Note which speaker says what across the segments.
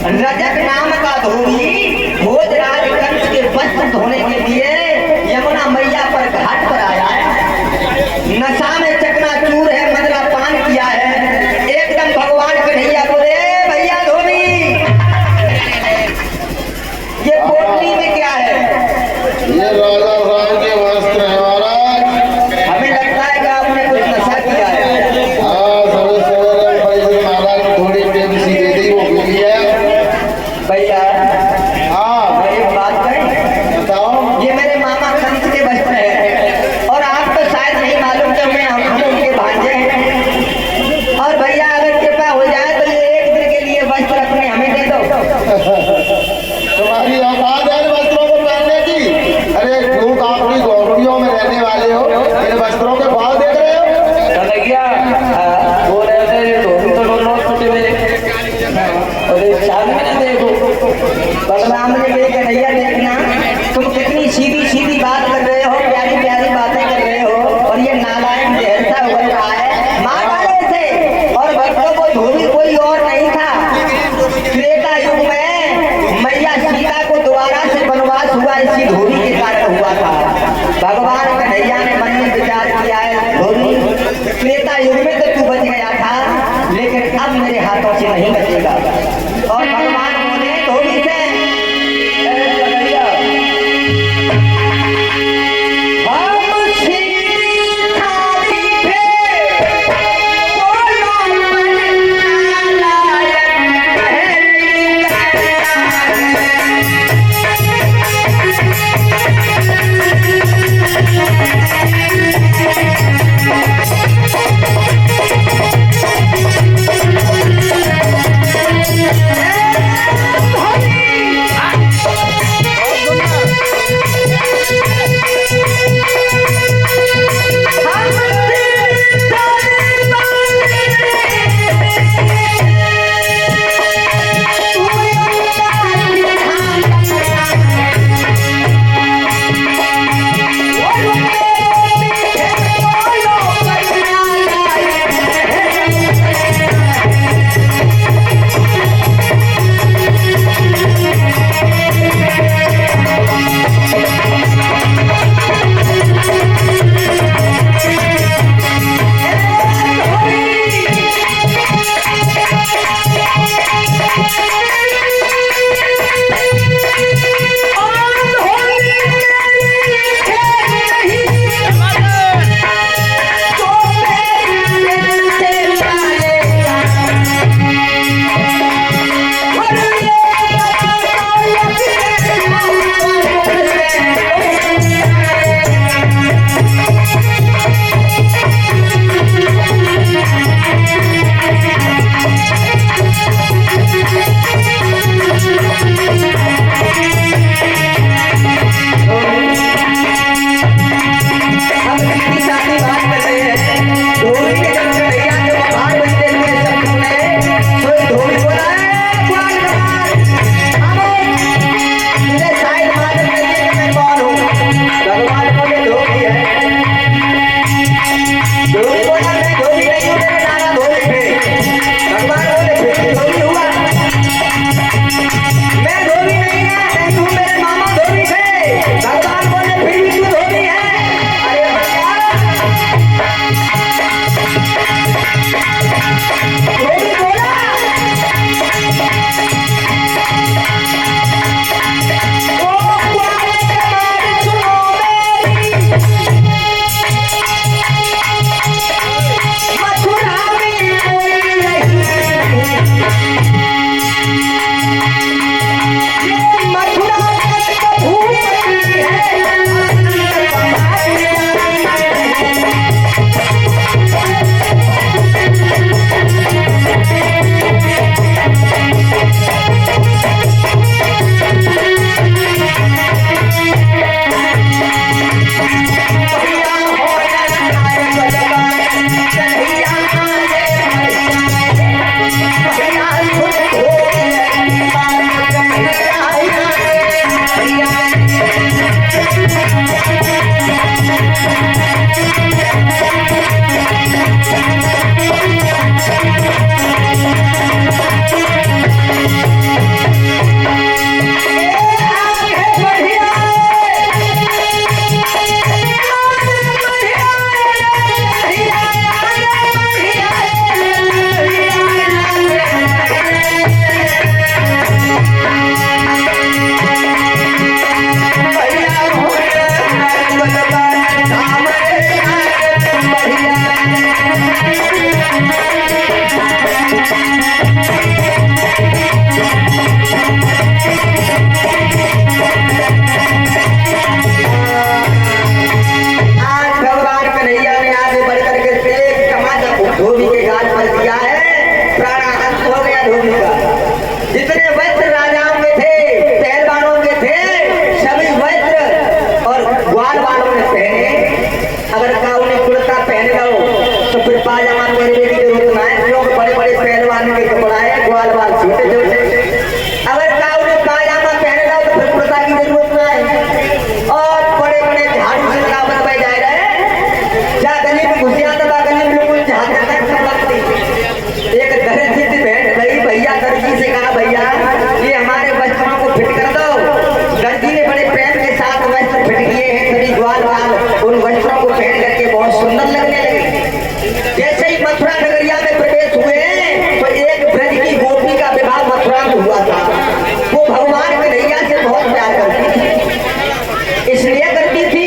Speaker 1: रजक नाम का धोबी भोजराज कंस के वस्त्र धोने के लिए यमुना मैया पर घाट पर आया है। नशा में चकनाचूर है, मदरा पान किया है, एकदम भगवान कन्हैया बोले भैया धोबी ये पोटली में क्या है?
Speaker 2: ये राजा साहब के वस्त्र है महाराज।
Speaker 1: हमें लगता है कि आपने कुछ नशा किया है।
Speaker 2: हाँ सवेरे महाराज थोड़ी पेप्सी दे दी वो पी लिया।
Speaker 1: भैया
Speaker 2: हाँ
Speaker 1: मैं एक बात कहें,
Speaker 2: बताओ।
Speaker 1: ये मेरे मामा कंस के वस्त्र है और आप तो शायद नहीं मालूम कि हम उनके भांजे हैं। और भैया अगर कृपा हो जाए तो ये एक दिन के लिए वस्त्र अपने हमें दे दो।
Speaker 2: तुम्हारी औकात है इन वस्त्रों को पहनने की? अरे क्यों अपनी झोपड़ियों में रहने वाले हो, इन वस्त्रों के भाव देख रहे हो?
Speaker 1: कन्हैया बोल रहे थे धोबी तो दोनों छोटे मेरे और एक साथ में देखो बलराम ने मेरे कन्हैया देखना तुम कितनी सीधी सीधी बात कर रहे हो, प्यारी प्यारी बातें कर रहे हो और ये नालायक जहरता उगल रहा है। मार डाले थे और भक्तों को धोबी कोई और नहीं था। त्रेता युग में मैया सीता को दोबारा से वनवास हुआ इसी धोबी के कारण हुआ था। भगवान कन्हैया ने मन में विचार किया है धोबी त्रेता युग में तो तू बच गया था लेकिन अब मेरे हाथों से नहीं बचेगा। और भगवान बोले धोबी से धोबी का। जितने वस्त्र राजाओं के थे, पहलवानों के थे, सभी वस्त्र और ग्वाल वालों ने पहने। अगर का उन्हें कुर्ता पहन लो तो फिर पाजामा पहनने की जरूरत ना है, क्योंकि बड़े बड़े पहलवान के कपड़ा है, ग्वाल वाल छोटे छोटे। अगर का उन्हें पाजामा पहन लो तो फिर कुर्ता की जरूरत ना है। और बड़े बड़े झाड़ू से लगावत बह जाए रहे, जा गली में घुसिया दबा गली में बिल्कुल झाड़ तक लगती। एक दर्जी से बैठ गई, भैया दर्जी से कहा भैया ये हमारे वस्त्रों को फिट कर दो। दर्जी ने बड़े प्रेम के साथ वस्त्र फिट किए हैं, सभी ग्वाल वाल उन वस्त्रों को पहन करके बहुत सुंदर लगने लगे। जैसे ही मथुरा नगरिया में प्रवेश हुए तो एक ब्रज की गोपी का विवाह मथुरा में हुआ था। वो भगवान कन्हैया से बहुत प्यार करती थी, इसलिए करती थी।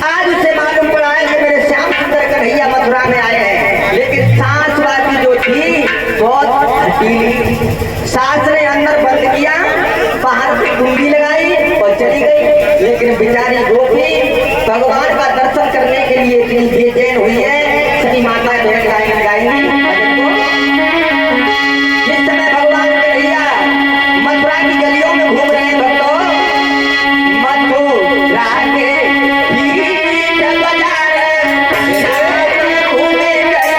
Speaker 1: आज उसे मालूम पड़ा है कि मेरे श्याम सुंदर कन्हैया मथुरा में आए हैं, लेकिन सास वाली जो थी बहुत हटीली। सास ने अंदर बंद किया, बाहर से कुंडी लगाई और चली गई। लेकिन बेचारी गोपी भगवान का दर्शन करने के लिए इतनी बेचैन हुई है। सभी माता बहन गाएंगी। जिस समय भगवान कन्हैया मथुरा की गलियों में घूम रहे हैं भक्तों, मथुरा के बीच बाजार घूमे गए।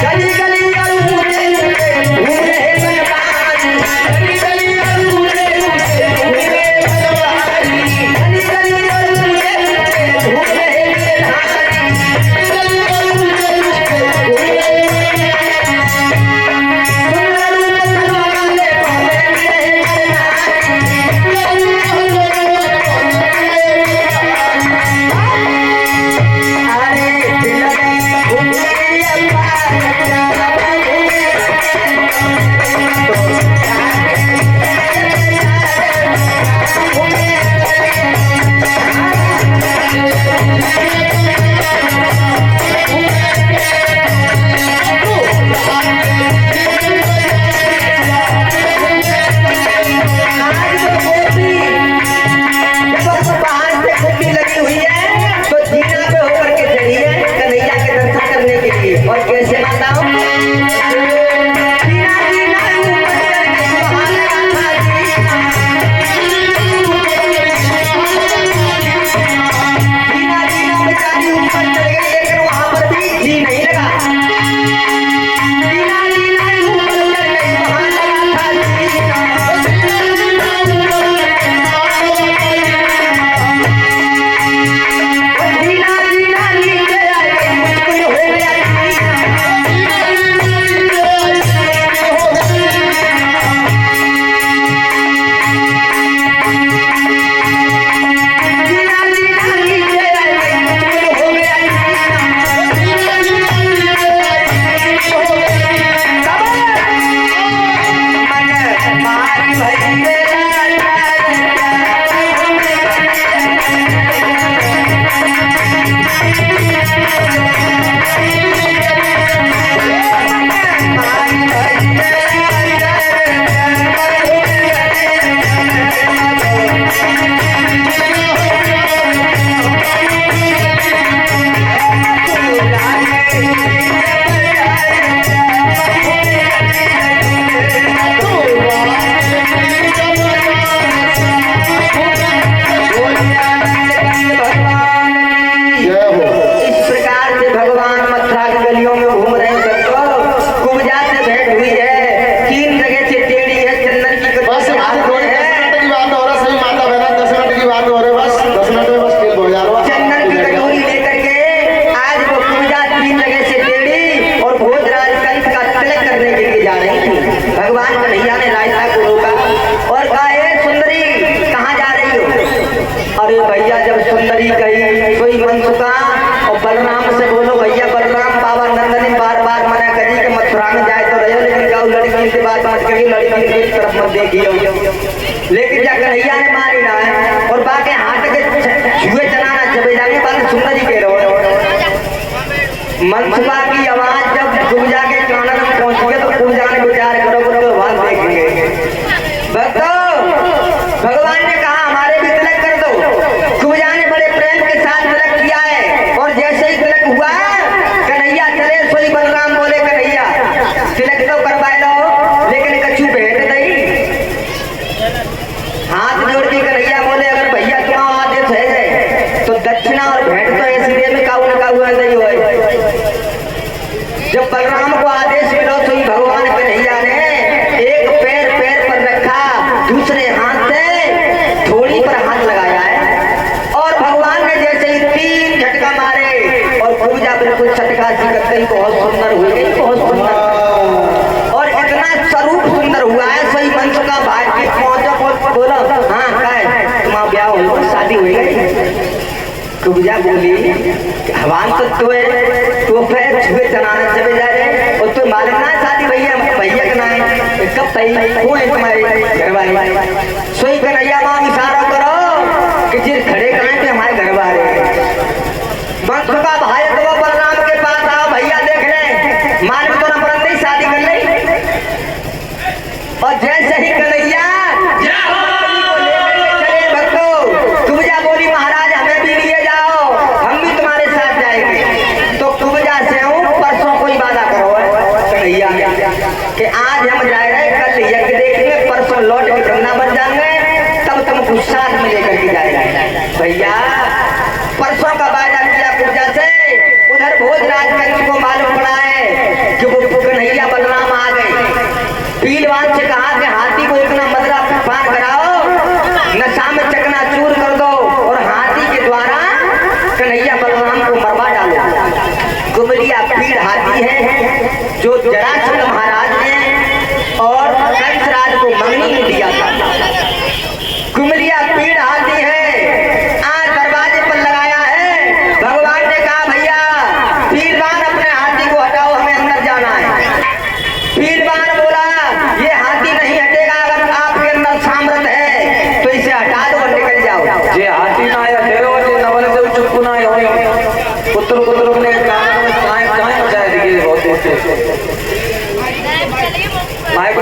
Speaker 1: गली गली और घूमे घूमे बनवारी, गली गली और घूमे घूमे बनवारी, गली गली और घूमे घूमे लेकिन जा कन्हैया ने मारी ना है और बाकी हाथ के छुए चलाना चबेदारी बात सुंदर जी कह रहे हो। मनसुबा की आवाज जब गुम जाके बलराम को आदेश मिलो तो ही भगवान कन्हैया ने एक पैर पैर पर रखा, दूसरे हाथ से थोड़ी पर हाथ लगाया है और भगवान ने जैसे ही 3 झटका मारे और पूजा बिल्कुल चटका सी कर गई। बहुत सुंदर हुई गई, बहुत सुंदर, और इतना स्वरूप सुंदर हुआ है। सही वंश का भाग्य पहुंचा, बोला हाँ कहे तुम्हारा ब्याह हो, शादी हुई गई। कुब्जा बोली हवान तो तो फिर छुए जनाने चले जा रहे और तो मालूम ना शादी भैया भैया का नाम कब सही कौन है तुम्हारे घर वाले। सोई कन्हैया माँ इशारा करो कि जिस खड़े करें कि हमारे घर वाले वंश का भाई तो बलराम के पास आओ, भैया देख ले मालूम तो न पड़ते शादी कर ले। और जैसे ही कन्हैया कि आज हम जा रहे हैं, कल यज्ञ देखने, परसों लौट के वृंदावन जाएंगे, तब तुमको साथ में लेकर के जाएंगे। भैया परसों का वायदा किया पूजा से, उधर भोजराज कंस को मालूम पड़ा है कि वो कन्हैया बलराम आ गए। पीलवान से कहा कि हाथी को इतना मदरा पान कराओ, नशा में चकनाचूर कर दो और हाथी के द्वारा कन्हैया बलराम को मरवा डालो। कुमरिया पीड़ हाथी है जो जरासंध महाराज ने और कंसराज को मंगनी में दिया था। कुमरिया पीड़ हाथी है, आज दरवाजे पर लगाया है। भगवान ने कहा भैया पीरवान अपने हाथी को हटाओ, हमें अंदर जाना है। पीरवान बोला ये हाथी नहीं हटेगा, अगर आपके अंदर सामर्थ है तो इसे हटा दो और निकल जाओ।
Speaker 3: जे हाथी ना आया तेरो जे नवल से चुप ना आया पुत्र ने कान में काहे बजाए दिए बहुत माइक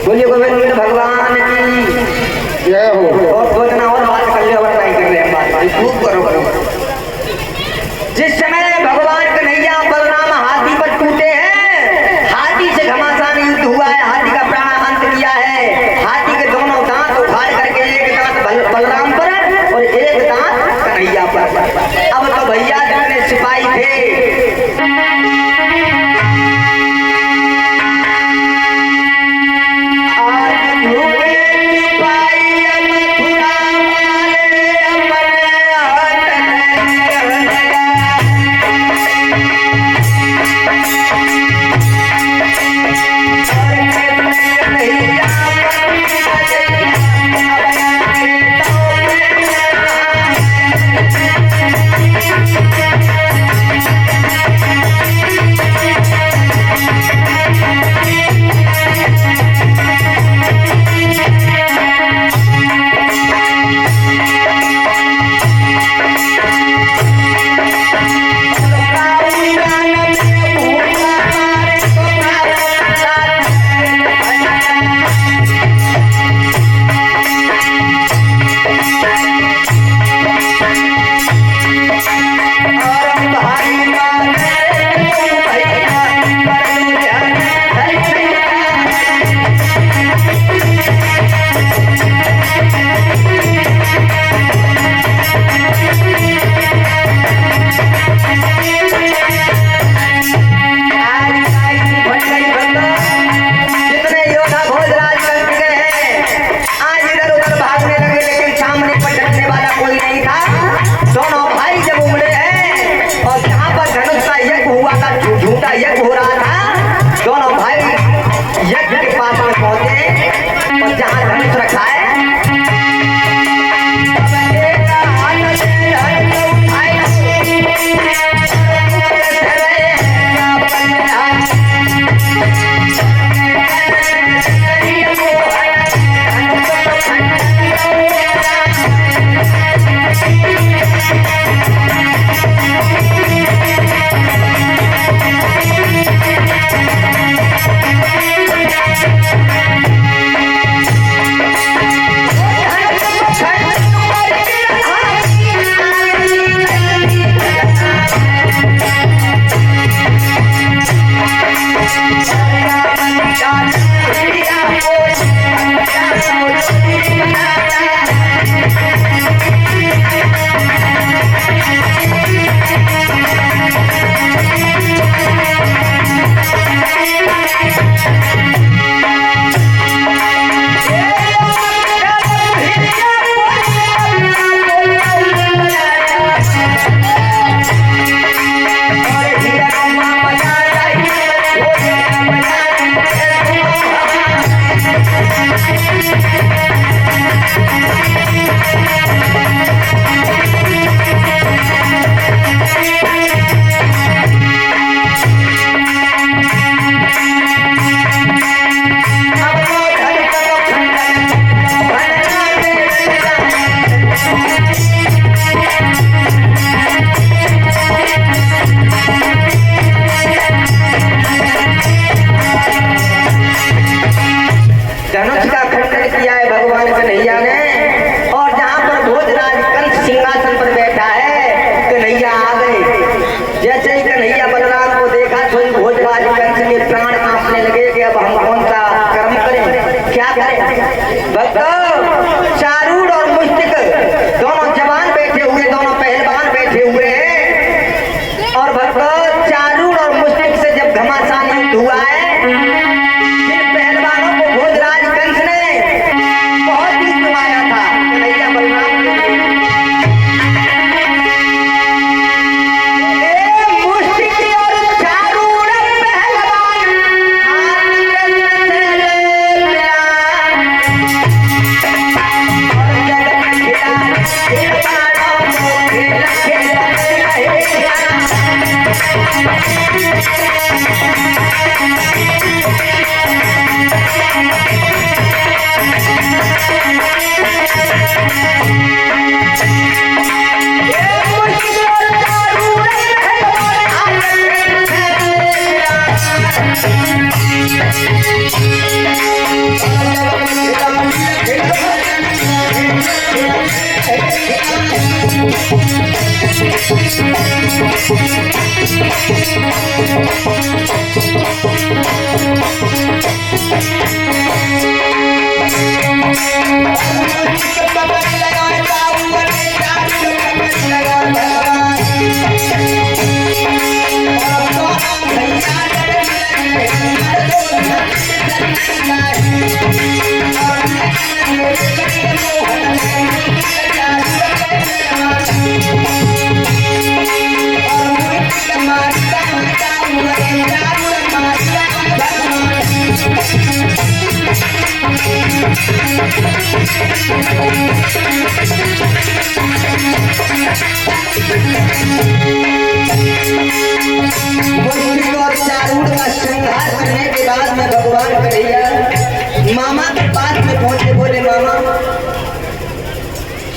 Speaker 1: बोलिए गोविंद भगवान की
Speaker 2: जय हो।
Speaker 1: और बोलना और बात कर ले और नहीं कर रहे बात खूब करो। जिस समय भगवान कन्हैया बलराम हाथी पर टूटे हैं, हाथी से घमासान युद्ध हुआ है, हाथी का प्राणांत किया है। हाथी के दोनों दांत उखाड़ करके एक दांत बलराम पर और एक दांत कन्हैया पर। अब तो भैया जितने सिपाही थे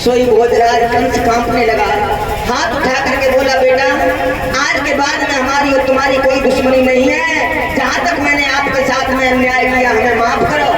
Speaker 1: सोई भोजराज कंस कांपने लगा, हाथ उठा करके बोला, बेटा आज के बाद में हमारी और तुम्हारी कोई दुश्मनी नहीं है। जहाँ तक मैंने आपके साथ में अन्याय किया हमें माफ करो।